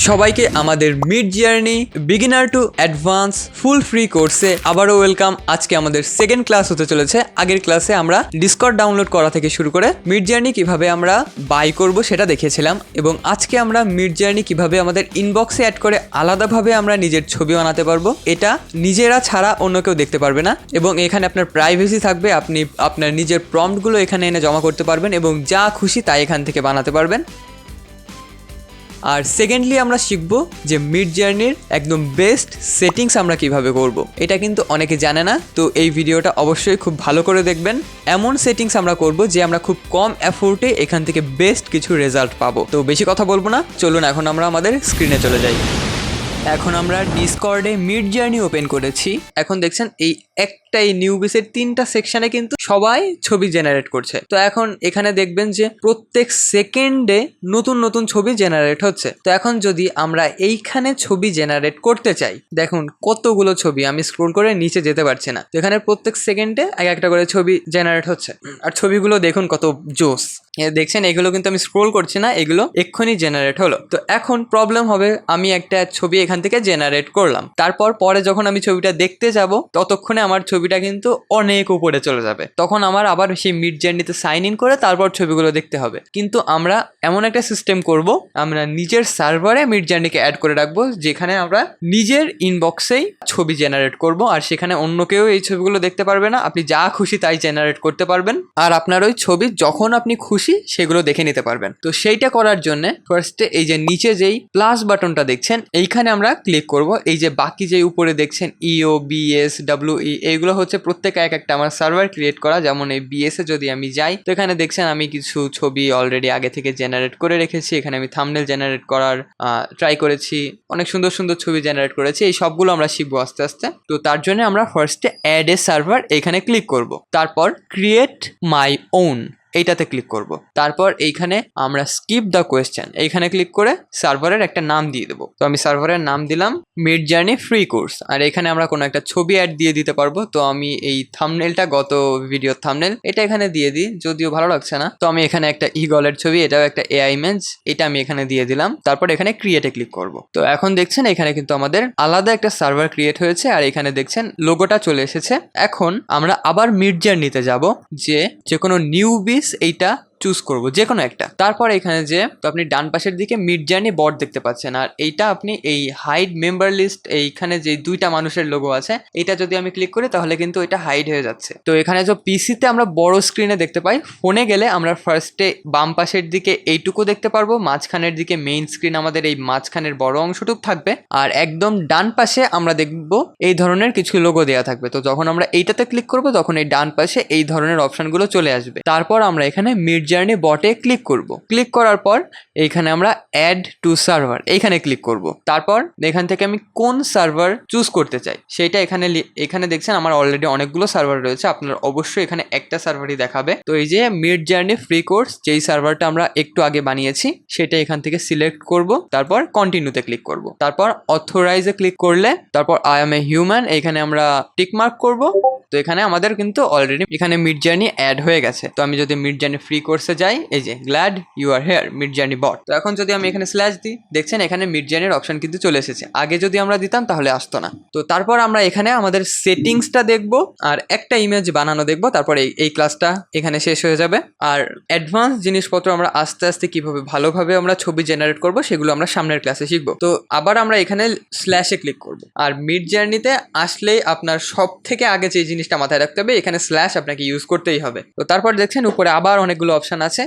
সবাইকে আমাদের mid journey beginner to advance full free কোর্সে আবারও ওয়েলকাম। আজকে আমাদের সেকেন্ড ক্লাস হতে চলেছে। আগের ক্লাসে আমরা ডিসকর্ড ডাউনলোড করা থেকে শুরু করে মিড জার্নি কিভাবে আমরা বাই করব সেটা দেখিয়েছিলাম, এবং আজকে আমরা মিড জার্নি কিভাবে আমাদের ইনবক্সে অ্যাড করে আলাদাভাবে আমরা নিজের ছবি বানাতে পারবো। এটা নিজেরা ছাড়া অন্য কেউ দেখতে পারবে না, এবং এখানে আপনার প্রাইভেসি থাকবে। আপনি আপনার নিজের প্রম্পটগুলো এখানে এনে জমা করতে পারবেন এবং যা খুশি তাই এখান থেকে বানাতে পারবেন। আর সেকেন্ডলি আমরা শিখব যে মিড জার্নির একদম বেস্ট সেটিংস আমরা কিভাবে করব। এটা কিন্তু অনেকে জানে না, তো এই ভিডিওটা অবশ্যই খুব ভালো করে দেখবেন। এমন সেটিংস আমরা করব যে আমরা খুব কম এফোর্টে এখান থেকে বেস্ট কিছু রেজাল্ট পাবো। তো বেশি কথা বলবো না, চলুন এখন আমরা আমাদের স্ক্রিনে চলে যাই। এখন আমরা ডিসকর্ডে মিড জার্নি ওপেন করেছি। এখন দেখছেন এই একটাই নিউবিসের 3টা সেকশনে কিন্তু সবাই ছবি জেনারেট করছে। তো এখন এখানে দেখবেন যে প্রত্যেক সেকেন্ডে নতুন নতুন ছবি জেনারেট হচ্ছে। তো এখন যদি আমরা এইখানে ছবি জেনারেট করতে চাই, দেখুন কতগুলো ছবি, আমি স্ক্রল করে নিচে যেতে পারছি না। তো এখানে প্রত্যেক সেকেন্ডে এক একটা করে ছবি জেনারেট হচ্ছে, আর ছবিগুলো দেখুন কত জোস। দেখছেন এগুলো কিন্তু আমি স্ক্রোল করছি না, এগুলো এক্ষুনি জেনারেট হলো। তো এখন প্রবলেম হবে, আমি একটা ছবি এখান থেকে জেনারেট করলাম, তারপর পরে যখন আমি ছবিটা দেখতে যাব ততক্ষণে আমার ছবিটা কিন্তু অনেক উপরে চলে যাবে। তখন আমার আবার সেই মিড জার্নিতে সাইন ইন করে তারপর ছবিগুলো দেখতে হবে। কিন্তু আমরা এমন একটা সিস্টেম করব, আমরা নিজের সার্ভারে মিড জার্নিকে অ্যাড করে রাখবো, যেখানে আমরা নিজের ইনবক্সেই ছবি জেনারেট করব, আর সেখানে অন্য কেউ এই ছবিগুলো দেখতে পারবে না। আপনি যা খুশি তাই জেনারেট করতে পারবেন, আর আপনার ওই ছবি যখন আপনি খুশি সেগুলো দেখে নিতে পারবেন। তো সেইটা করার জন্য ফার্স্টে এই যে নিচে যেই প্লাস বাটনটা দেখছেন এইখানে আমরা ক্লিক করব। এই যে বাকি যে উপরে দেখছেন ইও, বিএস, ডাব্লিউই, এইগুলো হচ্ছে প্রত্যেকে এক একটা আমার সার্ভার ক্রিয়েট করা। যেমন এই বিএস এ যদি আমি যাই, তো এখানে দেখছেন আমি কিছু ছবি অলরেডি আগে থেকে জেনারেট করে রেখেছি। এখানে আমি থাম্বনেল জেনারেট করার ট্রাই করেছি, অনেক সুন্দর সুন্দর ছবি জেনারেট করেছি। এই সবগুলো আমরা শিখবো আস্তে আস্তে। তো তার জন্য আমরা ফার্স্টে অ্যাড এ সার্ভার এইখানে ক্লিক করব, তারপর ক্রিয়েট মাই ওন এইটাতে ক্লিক করব। তারপর এইখানে আমরা স্কিপ দ্য কোয়েশ্চেন এইখানে ক্লিক করে সার্ভারের একটা নাম দিয়ে দেবো। তো আমি সার্ভারের নাম দিলাম মিড জার্নি ফ্রি কোর্স, আর এখানে আমরা কোনো একটা ছবি অ্যাড দিয়ে দিতে পারবো। তো আমি এই থাম্বনেলটা, গত ভিডিওর থাম্বনেল, এটা এখানে দিয়ে দিই, যদিও ভালো লাগছে না। তো আমি এখানে একটা ইগলের ছবি, এটাও একটা এআই ইমেজ, এটা আমি এখানে দিয়ে দিলাম। তারপর এখানে ক্রিয়েটে ক্লিক করব। তো এখন দেখছেন এখানে কিন্তু আমাদের আলাদা একটা সার্ভার ক্রিয়েট হয়েছে, আর এখানে দেখছেন লোগোটা চলে এসেছে। এখন আমরা আবার মিড জার্নিতে যাব, যে কোনো নিউবিস এইটা চুজ করব, যে কোনো একটা। তারপর এখানে যে তো আপনি ডান পাশের দিকে মিড জার্নি বট দেখতে পাচ্ছেন, আর এইটা আপনি এই হাইড মেম্বার লিস্ট, এইখানে যে 2টা মানুষের লোগো আছে, এটা যদি আমি ক্লিক করি তাহলে কিন্তু এটা হাইড হয়ে যাচ্ছে। তো এখানে যে পিসিতে আমরা বড় স্ক্রিনে দেখতে পাই, ফোনে গেলে আমরা ফার্স্টে বাম পাশের দিকে এইটুকু দেখতে পারবো, মাঝখানের দিকে মেইন স্ক্রিন আমাদের এই মাঝখানের বড় অংশটুকু থাকবে, আর একদম ডান পাশে আমরা দেখব এই ধরনের কিছু লোগো দেওয়া থাকবে। তো যখন আমরা এইটাতে ক্লিক করব তখন এই ডান পাশে এই ধরনের অপশনগুলো চলে আসবে। তারপর আমরা এখানে মিড জার্নি বটে ক্লিক করব। ক্লিক করার পর এইখানে আমরা অ্যাড টু সার্ভার এইখানে ক্লিক করব। তারপর এখান থেকে আমি কোন সার্ভার চুজ করতে চাই সেটা এখানে দেখছেন আমার অলরেডি অনেকগুলো সার্ভার রয়েছে, আপনার অবশ্যই এখানে একটা সার্ভারই দেখাবে। তো এই যে মিড জার্নি ফ্রি কোর্স, যেই সার্ভারটা আমরা একটু আগে বানিয়েছি সেটা এখান থেকে সিলেক্ট করব, তারপর কন্টিনিউতে ক্লিক করব, তারপর অথরাইজে ক্লিক করলে তারপর আই এম এ হিউম্যান এইখানে আমরা টিক মার্ক করব। তো এখানে আমাদের কিন্তু অলরেডি এখানে মিড জার্নি অ্যাড হয়ে গেছে। তো আমি যদি মিড জার্নি ফ্রি কোর্সে যাই, এই যে glad you are here Midjourney bot. তো এখন যদি আমি এখানে স্ল্যাশ দিই, দেখছেন এখানে মিড জার্নির অপশন কিন্তু চলে এসেছে। আগে যদি আমরা দিতাম তাহলে আসতো না। তো তারপর আমরা এখানে আমাদের সেটিংসটা দেখব, আর একটা ইমেজ বানানো দেখব। তারপর এই ক্লাসটা এখানে শেষ হয়ে যাবে। আর অ্যাডভান্স জিনিসপত্র আমরা আস্তে আস্তে কিভাবে ভালোভাবে আমরা ছবি জেনারেট করব সেগুলো আমরা সামনের ক্লাসে শিখবো। তো আবার আমরা এখানে স্ল্যাশে ক্লিক করব। আর মিড জার্নিতে আসলেই আপনার সব থেকে আগে যে জিনিসটা মাথায় রাখতে হবে, এখানে স্ল্যাশ আপনাকে ইউজ করতেই হবে। তো তারপর দেখছেন উপরে আবার অনেকগুলো অপশন আছে।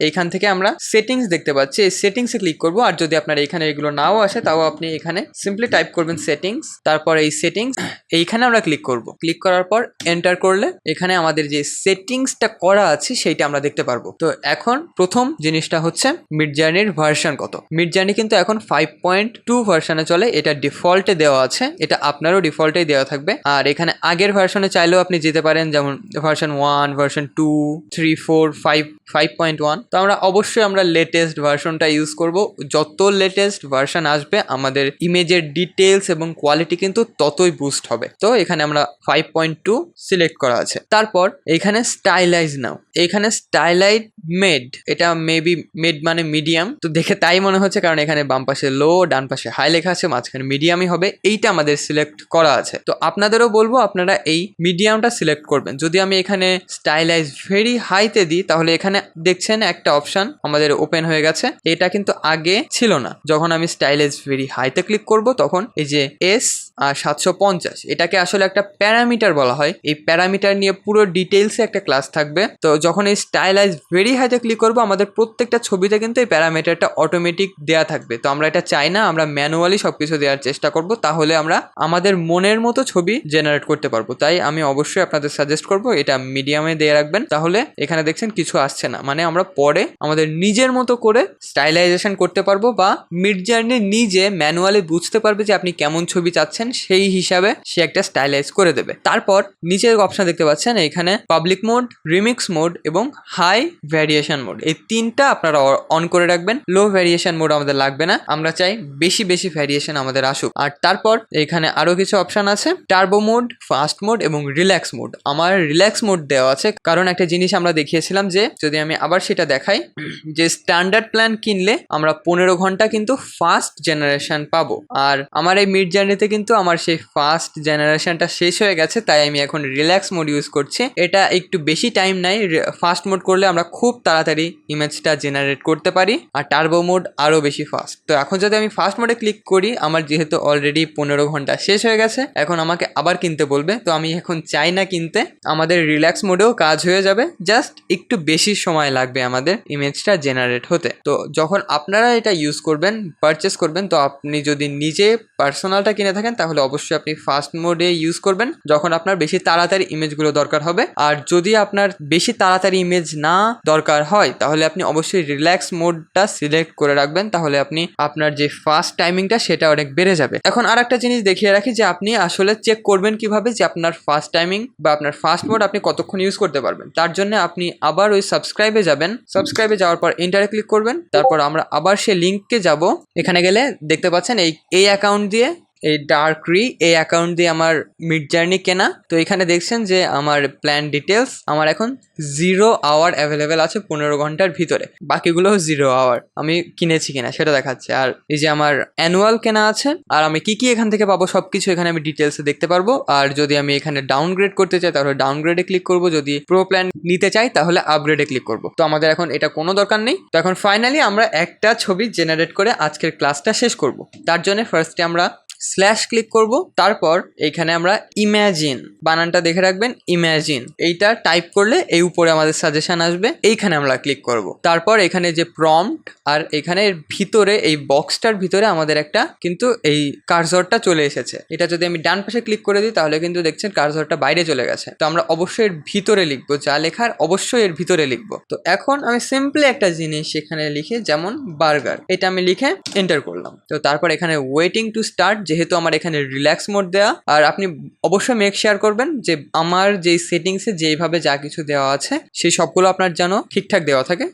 এইখান থেকে আমরা সেটিংস দেখতে পাচ্ছি, এই সেটিংসে ক্লিক করব। আর যদি আপনার এখানে এগুলো নাও আসে তাও আপনি এখানে সিম্পলি টাইপ করবেন সেটিংস, তারপর এই সেটিংস এইখানে আমরা ক্লিক করব। ক্লিক করার পর এন্টার করলে এখানে আমাদের যে সেটিংসটা করা আছে সেইটা আমরা দেখতে পারবো। তো এখন প্রথম জিনিসটা হচ্ছে মিড জার্নির ভার্সন কত। মিড জার্নি কিন্তু এখন 5.2 ভার্সনে চলে, এটা ডিফল্টে দেওয়া আছে, এটা আপনারও ডিফল্টেই দেওয়া থাকবে। আর এখানে আগের ভার্সনে ভার্সনে চাইলেও আপনি যেতে পারেন, যেমন ভার্সন 1, ভার্সন 2, 3, 4, 5, 5.1। তো আমরা লেটেস্ট ভার্সনটা ইউজ করব। যত লেটেস্ট ভার্সন আসবে আমাদের ইমেজের ডিটেলস এবং কোয়ালিটি কিন্তু ততই বুস্ট হবে। তো এখানে আমরা 5.2 সিলেক্ট করা আছে। তারপর এখানে স্টাইলাইজ নাও, এখানে স্টাইলাইজ মেড, এটা মেবি মেড মানে মিডিয়াম, তো দেখে তাই মনে হচ্ছে, কারণ এখানে বাম পাশে লো, ডান পাশে হাই লেখা আছে, মাঝখানে মিডিয়ামই হবে, এইটা আমাদের সিলেক্ট করা আছে। তো আপনাদেরও বলবো আপনারা এই মিডিয়ামটা সিলেক্ট করবেন। যদি আমি এখানে স্টাইলাইজ ভেরি হাইতে দিই তাহলে এখানে দেখছেন একটা অপশন আমাদের ওপেন হয়ে গেছে, এটা কিন্তু আগে ছিল না। যখন আমি স্টাইলাইজ ভেরি হাইতে ক্লিক করব তখন এই যে S750, এটাকে আসলে একটা প্যারামিটার বলা হয়। এই প্যারামিটার নিয়ে পুরো ডিটেলসে একটা ক্লাস থাকবে। তো যখন এই স্টাইলাইজ ভেরি হাইতে ক্লিক করবো আমাদের প্রত্যেকটা ছবিতে কিন্তু এই প্যারামিটারটা অটোমেটিক দেয়া থাকবে। তো আমরা এটা চাই না, আমরা ম্যানুয়ালি সবকিছু দেওয়ার চেষ্টা করব, তাহলে আমরা আমাদের মনের মতো ছবি জেনারেট করতে পারবো। তাই আমি অবশ্যই আপনাদের সাজেস্ট করব এটা মিডিয়ামে দিয়ে রাখবেন, তাহলে এখানে দেখছেন কিছু আসছে না, মানে আমরা পরে আমাদের নিজের মতো করে স্টাইলাইজেশন করতে পারবো, বা মিডজার্নি নিজে ম্যানুয়ালি বুঝতে পারবে যে আপনি কেমন ছবি চাচ্ছেন, সেই হিসাবে সে একটা স্টাইলাইজ করে দেবে। তারপর নিচের অপশন দেখতে পাচ্ছেন এখানে পাবলিক মোড, রিমিক্স মোড এবং হাই ভ্যারিয়েশন মোড, এই তিনটা আপনারা অন করে রাখবেন। লো ভ্যারিয়েশন মোড আমাদের লাগবে না, আমরা চাই বেশি বেশি ভ্যারিয়েশন আমাদের আসুক। আর তারপর এখানে আরো কিছু অপশন আছে, টার্বো মোড, ফাস্ট মোড এবং রিল্যাক্স মোড। আমার রিল্যাক্স মোড দেওয়া আছে কারণ একটা জিনিস আমরা দেখিয়েছিলাম যে, যদি আমি আবার সেটা দেখাই, যে স্ট্যান্ডার্ড প্ল্যান কিনলে আমরা 15 ঘন্টা কিন্তু ফাস্ট জেনারেশন পাবো। আর আমার এই মিডজার্নিতে কিন্তু আমার সেই ফাস্ট জেনারেশনটা শেষ হয়ে গেছে, তাই আমি এখন রিল্যাক্স মোড ইউজ করছি। এটা একটু বেশি টাইম নেয়, ফাস্ট মোড করলে আমরা খুব তাড়াতাড়ি ইমেজটা জেনারেট করতে পারি, আর টার্বো মোড আরো বেশি ফাস্ট। তো এখন যদি আমি ফাস্ট মোডে ক্লিক করি, আমার যেহেতু অলরেডি 15 ঘন্টা শেষ হয়ে গেছে, এখন আমাকে আবার কিনতে বলবে। তো আমি এখন চাই না কিনতে, আমাদের রিল্যাক্স মোডেও কাজ হয়ে যাবে, জাস্ট একটু বেশি সময় লাগবে আমাদের ইমেজটা জেনারেট হতে। তো যখন আপনারা এটা ইউজ করবেন, পারচেস করবেন, তো আপনি যদি নিজে পার্সোনালটা কিনে থাকেন তাহলে অবশ্যই আপনি ফাস্ট মোডে ইউজ করবেন যখন আপনার বেশি তাড়াতাড়ি ইমেজগুলো দরকার হবে। আর যদি আপনার বেশি তাড়াতাড়ি ইমেজ না দরকার হয় তাহলে আপনি অবশ্যই রিল্যাক্স মোডটা সিলেক্ট করে রাখবেন, তাহলে আপনি আপনার যে ফাস্ট টাইমিংটা সেটা অনেক বেড়ে যাবে। এখন আর একটা জিনিস দেখিয়ে রাখি যে আপনি আসলে চেক করবেন কিভাবে যে আপনার ফাস্ট টাইমিং বা আপনার ফাস্ট মোড আপনি কতক্ষণ ইউজ করতে পারবেন। তার জন্য আপনি আবার ওই সাবস্ক্রাইবে যাবেন, সাবস্ক্রাইবে যাওয়ার পর এন্টারে ক্লিক করবেন, তারপর আমরা আবার সেই লিঙ্ককে যাব। এখানে গেলে দেখতে পাচ্ছেন এই অ্যাকাউন্ট দিয়ে, এই ডার্করি এই অ্যাকাউন্ট দিয়ে আমার মিডজার্নি কেনা। তো এখানে দেখছেন যে আমার প্ল্যান ডিটেলস, আমার এখন 0 আওয়ার অ্যাভেলেবেল আছে 15 ঘন্টার ভিতরে, বাকিগুলো 0 আওয়ার আমি কিনেছি কিনা সেটা দেখাচ্ছে। আর এই যে আমার অ্যানুয়াল কেনা আছে, আর আমি কি কি এখান থেকে পাবো সবকিছু এখানে আমি ডিটেলসে দেখতে পারবো। আর যদি আমি এখানে ডাউনগ্রেড করতে চাই তাহলে ডাউনগ্রেডে ক্লিক করব, যদি প্রো প্ল্যান নিতে চাই তাহলে আপগ্রেডে ক্লিক করব। তো আমাদের এখন এটা কোনো দরকার নেই। তো এখন ফাইনালি আমরা একটা ছবি জেনারেট করে আজকের ক্লাসটা শেষ করব। তার জন্য ফার্স্টে আমরা স্ল্যাশ ক্লিক করব, তারপর এইখানে আমরা ইমাজিন, বানানটা দেখে রাখবেন, ইমাজিন এইটা টাইপ করলে এই উপরে আমাদের সাজেশন আসবে, এইখানে আমরা ক্লিক করব। তারপর এখানে যে প্রম্পট, আর এখানে ভিতরে এই বক্সটার ভিতরে আমাদের একটা কিন্তু এই কার্সরটা চলে এসেছে। এটা যদি আমি ডান পাশে ক্লিক করে দিই তাহলে কিন্তু দেখছেন কার্সরটা বাইরে চলে গেছে। তো আমরা অবশ্যই এর ভিতরে লিখবো, যা লেখার অবশ্যই এর ভিতরে লিখবো। তো এখন আমি সিম্পলি একটা জিনিস এখানে লিখে, যেমন বার্গার, এটা আমি লিখে এন্টার করলাম। তো তারপর এখানে ওয়েটিং টু স্টার্ট, যেহেতু আমার এখানে রিল্যাক্স মোড দেওয়া, আর আপনি অবশ্যই মেক শেয়ার করবেন যে আমার যেই সেটিংসে যেইভাবে যা কিছু দেওয়া আছে সেই সবগুলো আপনার যেন ঠিকঠাক দেওয়া থাকে।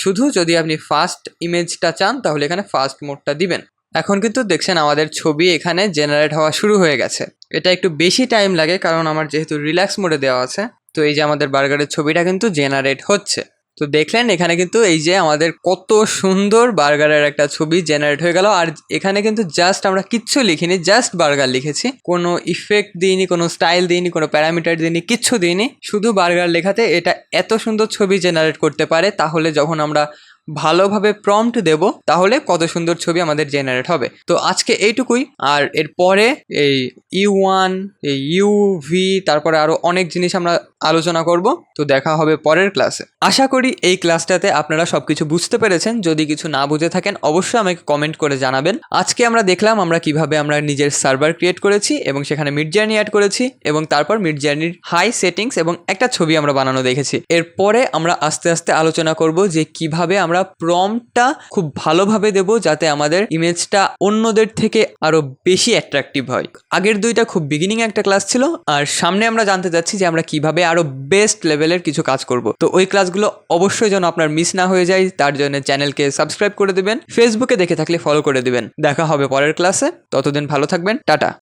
শুধু যদি আপনি ফাস্ট ইমেজটা চান তাহলে এখানে ফাস্ট মোডটা দিবেন। এখন কিন্তু দেখছেন আমাদের ছবি এখানে জেনারেট হওয়া শুরু হয়ে গেছে। এটা একটু বেশি টাইম লাগে কারণ আমার যেহেতু রিল্যাক্স মোডে দেওয়া আছে। তো এই যে আমাদের বার্গারের ছবিটা কিন্তু জেনারেট হচ্ছে। তো দেখলেন এখানে কিন্তু এই যে আমাদের কত সুন্দর বার্গারের একটা ছবি জেনারেট হয়ে গেল। আর এখানে কিন্তু জাস্ট আমরা কিচ্ছু লিখিনি, জাস্ট বার্গার লিখেছি, কোনো ইফেক্ট দিইনি, কোনো স্টাইল দিইনি, কোনো প্যারামিটার দিইনি, কিচ্ছু দিইনি, শুধু বার্গার লেখাতে এটা এত সুন্দর ছবি জেনারেট করতে পারে। তাহলে যখন আমরা ভালোভাবে প্রম্পট দেব তাহলে কত সুন্দর ছবি আমাদের জেনারেট হবে। তো আজকে এইটুকুই। আর এরপরে এই U1, এই UV, তারপরে আরও অনেক জিনিস আমরা আলোচনা করব। তো দেখা হবে পরের ক্লাসে। আশা করি এই ক্লাসটাতে আপনারা সবকিছু বুঝতে পেরেছেন। যদি কিছু না বুঝে থাকেন অবশ্যই আমাকে কমেন্ট করে জানাবেন। আজকে আমরা দেখলাম আমরা কিভাবে আমরা নিজের সার্ভার ক্রিয়েট করেছি এবং সেখানে মিডজার্নি অ্যাড করেছি এবং তারপর মিডজার্নির হাই সেটিংস এবং একটা ছবি আমরা বানানো দেখেছি। এরপরে আমরা আস্তে আস্তে আলোচনা করব যে কিভাবে আমরা প্রম্পটটা খুব ভালোভাবে দেব যাতে আমাদের ইমেজটা অন্যদের থেকে আরো বেশি অ্যাট্রাকটিভ হয়। আগের দুইটা খুব বিগিনিং একটা ক্লাস ছিল, আর সামনে আমরা জানতে যাচ্ছি যে আমরা কিভাবে আরো বেস্ট লেভেলের কিছু কাজ করব। তো ওই ক্লাসগুলো অবশ্যই যেন আপনার মিস না হয়ে যায়, তার জন্য চ্যানেলকে সাবস্ক্রাইব করে দিবেন, ফেসবুকে দেখে থাকলে ফলো করে দিবেন। দেখা হবে পরের ক্লাসে, ততদিন ভালো থাকবেন, টাটা।